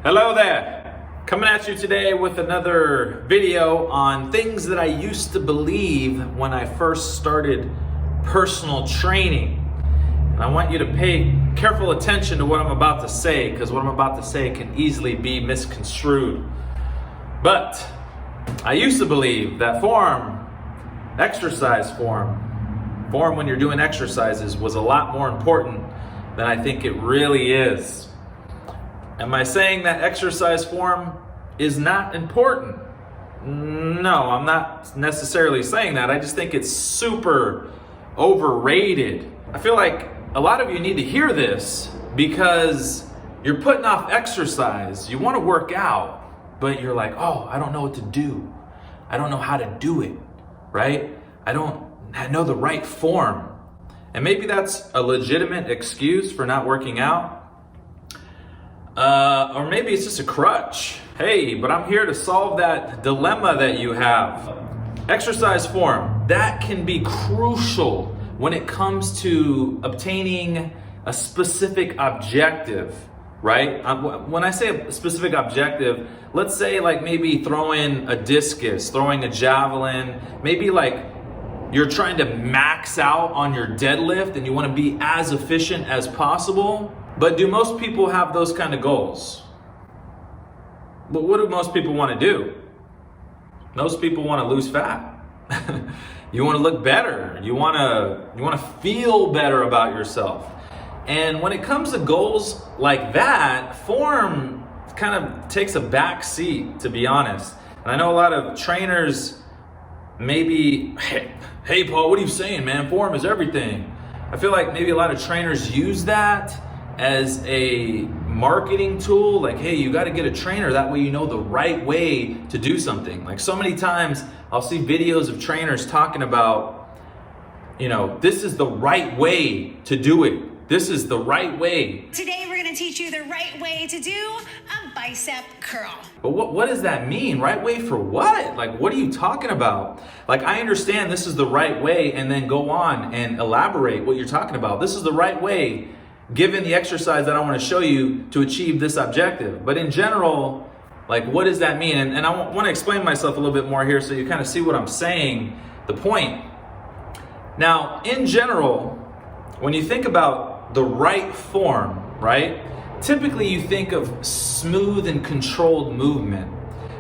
Hello there, coming at you today with another video on things that I used to believe when I first started personal training. And I want you to pay careful attention to what I'm about to say, because what I'm about to say can easily be misconstrued. But I used to believe that exercise form when you're doing exercises was a lot more important than I think it really is. Am I saying that exercise form is not important? No, I'm not necessarily saying that. I just think it's super overrated. I feel like a lot of you need to hear this because you're putting off exercise. You want to work out, but you're like, oh, I don't know what to do. I don't know how to do it, right? I know the right form. And maybe that's a legitimate excuse for not working out. Or maybe it's just a crutch. Hey, but I'm here to solve that dilemma that you have. Exercise form, that can be crucial when it comes to obtaining a specific objective, right? When I say a specific objective, let's say like maybe throwing a discus, throwing a javelin, maybe like you're trying to max out on your deadlift and you want to be as efficient as possible. But do most people have those kind of goals? But what do most people want to do? Most people want to lose fat. You want to look better. You want to feel better about yourself. And when it comes to goals like that, form kind of takes a back seat, to be honest. And I know a lot of trainers maybe, hey Paul, what are you saying, man? Form is everything. I feel like maybe a lot of trainers use that as a marketing tool, like, hey, you got to get a trainer, that way you know the right way to do something. Like so many times I'll see videos of trainers talking about, this is the right way to do it. This is the right way. Today we're going to teach you the right way to do a bicep curl. But what does that mean? Right way for what? Like, what are you talking about? Like, I understand this is the right way, and then go on and elaborate what you're talking about. This is the right way given the exercise that I want to show you to achieve this objective. But in general, like, what does that mean? And I want to explain myself a little bit more here so you kind of see what I'm saying, the point. Now, in general, when you think about the right form, right? Typically you think of smooth and controlled movement,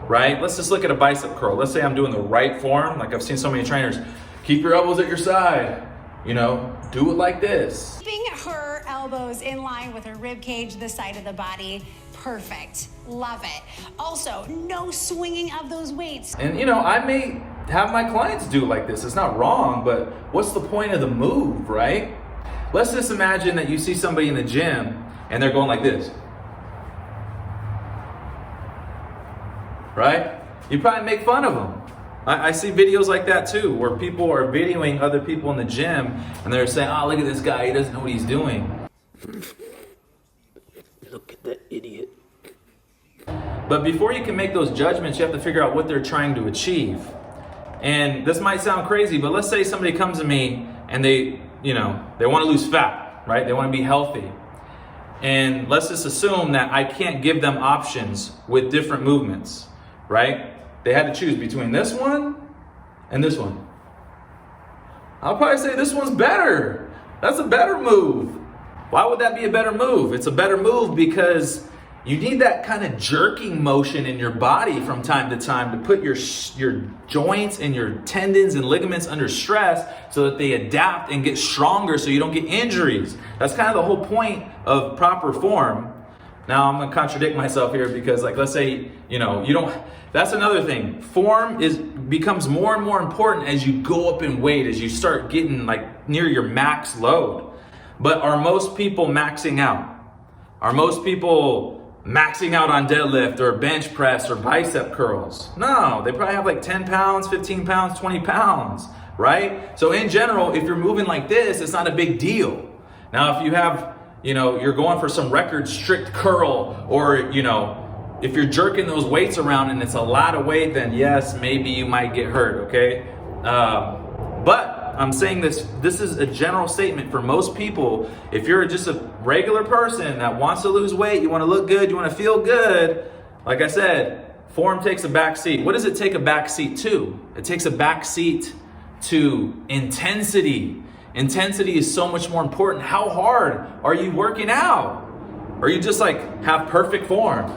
right? Let's just look at a bicep curl. Let's say I'm doing the right form. Like I've seen so many trainers, keep your elbows at your side, do it like this. Keeping her elbows in line with her rib cage, the side of the body. Perfect. Love it. Also, no swinging of those weights. And I may have my clients do it like this. It's not wrong, but what's the point of the move, right? Let's just imagine that you see somebody in the gym and they're going like this. Right? You probably make fun of them. I see videos like that too, where people are videoing other people in the gym and they're saying, oh, look at this guy, he doesn't know what he's doing. Look at that idiot. But before you can make those judgments, you have to figure out what they're trying to achieve. And this might sound crazy, but let's say somebody comes to me and they want to lose fat, right? They want to be healthy. And let's just assume that I can't give them options with different movements, right? They had to choose between this one and this one. I'll probably say this one's better. That's a better move. Why would that be a better move? It's a better move because you need that kind of jerking motion in your body from time to time to put your joints and your tendons and ligaments under stress so that they adapt and get stronger so you don't get injuries. That's kind of the whole point of proper form. Now I'm going to contradict myself here because let's say, you don't, that's another thing. Form becomes more and more important as you go up in weight, as you start getting near your max load. But are most people maxing out? Are most people maxing out on deadlift or bench press or bicep curls? No, they probably have 10 pounds, 15 pounds, 20 pounds, right? So in general, if you're moving like this, it's not a big deal. Now, if you have, you're going for some record strict curl or, if you're jerking those weights around and it's a lot of weight, then yes, maybe you might get hurt, okay? But I'm saying this is a general statement for most people. If you're just a regular person that wants to lose weight, you want to look good, you want to feel good, like I said, form takes a back seat. What does it take a back seat to? It takes a back seat to intensity. Intensity is so much more important. How hard are you working out? Or you just like have perfect form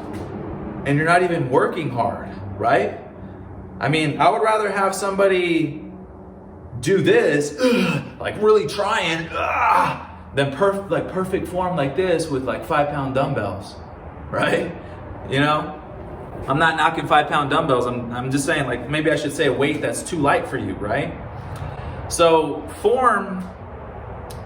and you're not even working hard, right? I mean, I would rather have somebody do this, like really trying, than perfect form like this with like 5-pound dumbbells, right? You know, I'm not knocking 5-pound dumbbells. I'm just saying, like, maybe I should say a weight that's too light for you, right? So form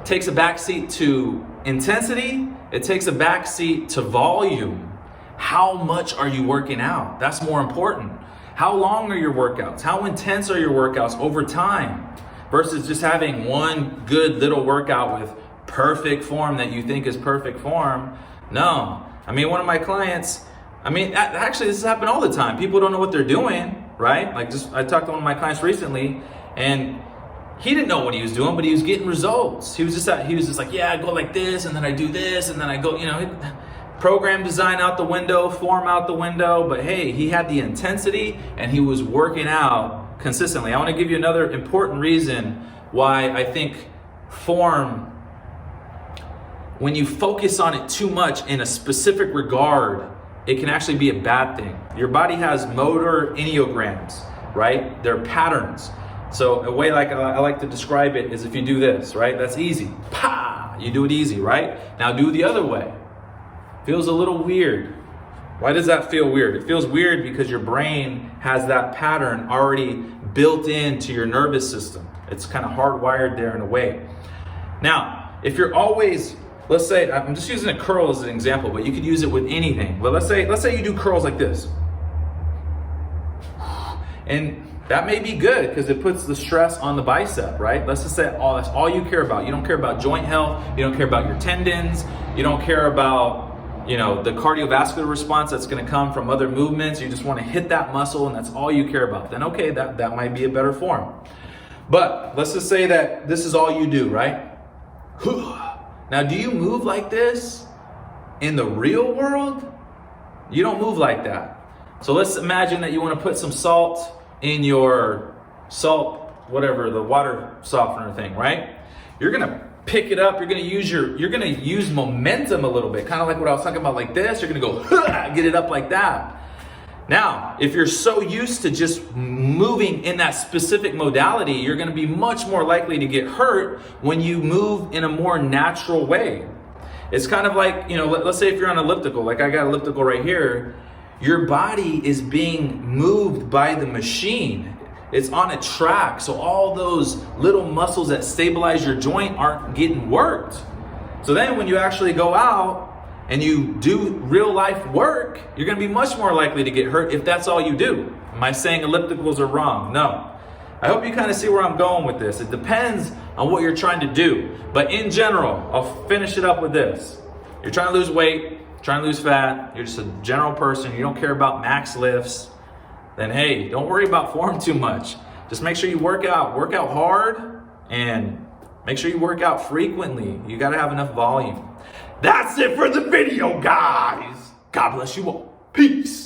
takes a backseat to intensity. It takes a backseat to volume. How much are you working out? That's more important. How long are your workouts? How intense are your workouts over time? Versus just having one good little workout with perfect form that you think is perfect form. No. I mean, one of my clients, actually this has happened all the time. People don't know what they're doing, right? I talked to one of my clients recently and he didn't know what he was doing, but he was getting results. He was just like, yeah, I go like this and then I do this and then I go, program design out the window, form out the window. But hey, he had the intensity and he was working out consistently. I want to give you another important reason why I think form, when you focus on it too much in a specific regard, it can actually be a bad thing. Your body has motor enneagrams, right? They're patterns. So a way I like to describe it is if you do this, right? That's easy. Pa! You do it easy, right? Now do the other way. Feels a little weird. Why does that feel weird? It feels weird because your brain has that pattern already built into your nervous system. It's kind of hardwired there in a way. Now, if you're always, let's say, I'm just using a curl as an example, but you could use it with anything. But let's say you do curls like this. And that may be good because it puts the stress on the bicep, right? Let's just say that's all you care about. You don't care about joint health. You don't care about your tendons. You don't care about, the cardiovascular response that's going to come from other movements. You just want to hit that muscle and that's all you care about. Then okay, that might be a better form. But let's just say that this is all you do, right? Now, do you move like this in the real world? You don't move like that. So let's imagine that you want to put some salt in your the water softener thing, right? You're gonna pick it up, you're gonna use momentum a little bit, kind of like what I was talking about like this. You're gonna go, get it up like that. Now, if you're so used to just moving in that specific modality, you're gonna be much more likely to get hurt when you move in a more natural way. It's kind of like, let's say if you're on elliptical, like I got elliptical right here, your body is being moved by the machine. It's on a track, so all those little muscles that stabilize your joint aren't getting worked. So then when you actually go out and you do real life work, you're gonna be much more likely to get hurt if that's all you do. Am I saying ellipticals are wrong? No. I hope you kind of see where I'm going with this. It depends on what you're trying to do. But in general, I'll finish it up with this. You're trying to lose weight, trying to lose fat, you're just a general person, you don't care about max lifts, then hey, don't worry about form too much. Just make sure you work out hard, and make sure you work out frequently. You gotta have enough volume. That's it for the video, guys. God bless you all. Peace.